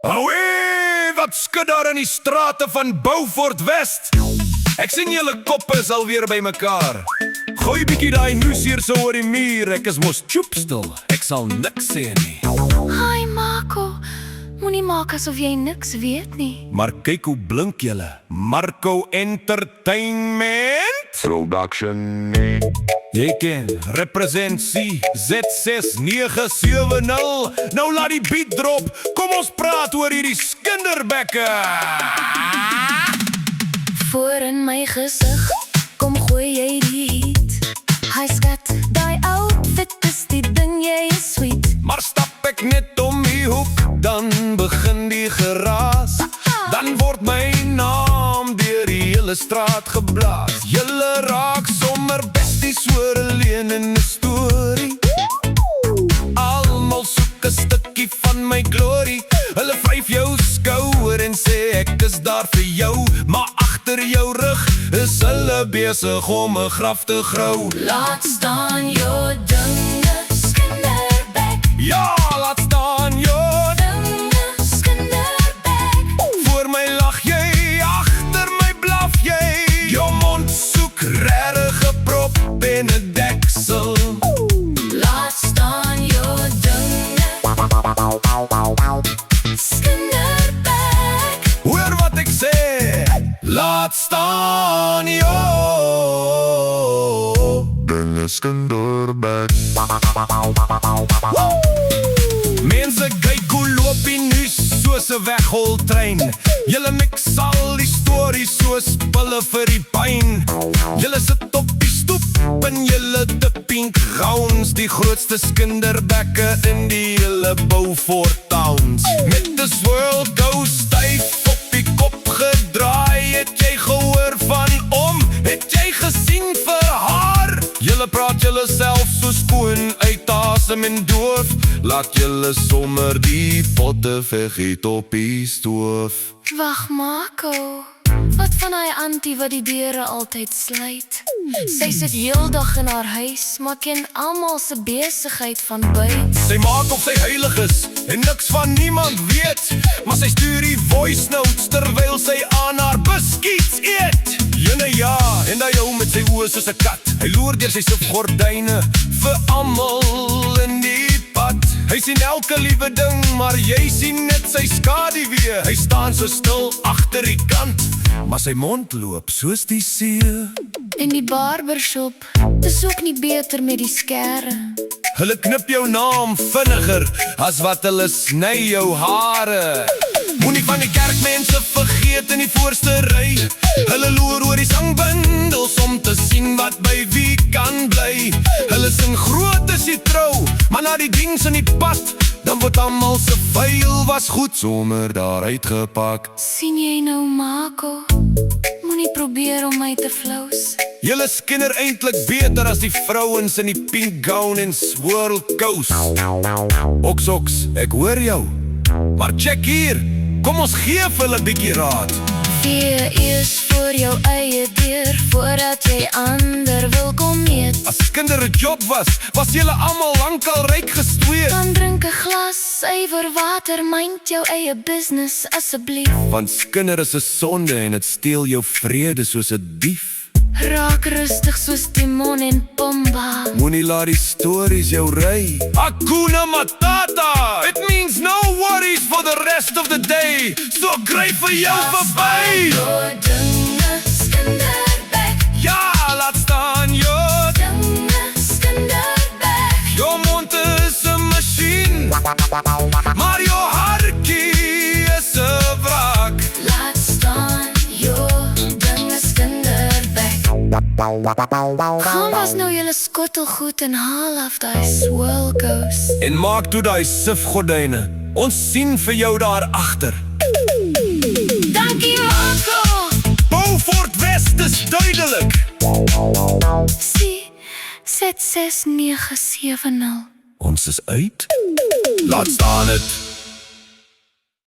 Awee, wat skud daar in die strate van Beaufort West? Ek sien julle koppe is alweer by mekaar. Gooi bietjie daai nuus hier so oor die muur. Ek is mos choopstil, ek sal niks sê nie. Hi Marco, moenie maak asof jy niks weet nie. Maar kyk hoe blink julle. Marco Entertainment Production. Jy ken, represent C Z6970. Nou laat die beat drop. Kom ons praat oor hierdie skinderbekke. Voor in my gesig, kom gooi jy die heat. Hy skat, die outfit is die ding, jy is sweet. Maar stap ek net om die hoek, dan begin die geraas. Dan word my naam deur die hele straat geblaas. Julle raak sommer besties oor 'n leen in 'n storie. Almal soek 'n stukkie van my glorie. Hulle vryf jou skouer en sê ek is daar vir jou. Maar agter jou rug is hulle besig om 'n graf te grou. Laat staan jou dinge, skinderbek. Ja, laat staan jou Dinge, skinderbek. voor my lag jy, agter my blaf jy. Jou mond soek regtig 'n prop en 'n deksel. Laat staan jou dinge, skinderbek. Hoor wat ek sê, laat staan jou Dinge skinderbek. Mense kyk hoe loop die nuus soos 'n weggoltrein. Julle mix al die stories soos pille vir die pyn. Julle sit op die stoep en julle te pink gowns. Die grootste skinderbekke in die hele Beaufort Towns. Met 'n swirl go styf op die kop gedraai. Het jy gehoor van het jy gesien vir haar? Julle praat julle self so skoon uit asem en doof. Laat julle sommer die potte vergiet op die stoof. Wag Marco, wat van hy auntie wat die deure altyd sluit? Sy sit heeldag in haar huis, maar ken almal se besigheid van buite. Sy maak of sy heilig is en niks van niemand weet. Maar sy stuur die voice notes terwyl sy aan haar biskiets eet. Jene ja, en hy hou met sy oë soos 'n kat. Hy loer deur sy sifgordyne vir almal in die pad. Hy sien elke liewe ding, maar jy sien net sy skaduwee. Hy staan so stil agter die kant, maar sy mond loop soos die see. In die barbershop, dis ook nie beter met die skere. Hulle knip jou naam vinniger as wat hulle sny jou hare. Moenie van die kerkmense vergeet in die voorste ry. Hulle loer oor die sangbindels om te sien wat by wie kan bly. Hulle sing groot is die trou, maar na die diens in die pad, dan word almal se vuil was goed sommer daar uitgepak. Sien jy nou Marco? Moenie probeer om my te flous. Julle skinner eintlik beter as die vrouens in die pink gown en swirl kous. Oks, ek hoor jou. Maar check hier, kom ons gee vir hulle bietjie raad. Gee eers voor jou eie deur, voordat jy ander wil kom eet. As kinder 'n job was julle almal lankal ryk gestoeid. Dan drink 'n glas suiwer water, mind jou eie business asseblief. Want skinder is 'n sonde en dit steel jou vrede soos 'n dief. Raak rustig soos Timon en Pumba. Moenie laat die stories jou ry. Hakuna Matata, it means no worries for the rest of the day. So gryp vir jou verby. Jou dinge, skinderbek. Ja, laat staan jou. Dinge, skinderbek. Jou mond is 'n masjien, maar jou hartjie is 'n wrak. Laat staan jou dinge, skinderbek. Gaan was nou julle skottelgoed en haal af die swirl ghost. En maak toe daai sifgordyne. Ons sien vir jou daar agter. Dankie Marco. Beaufort West is duidelik. Sien, Z6970. Ons is uit. Laat staan dit.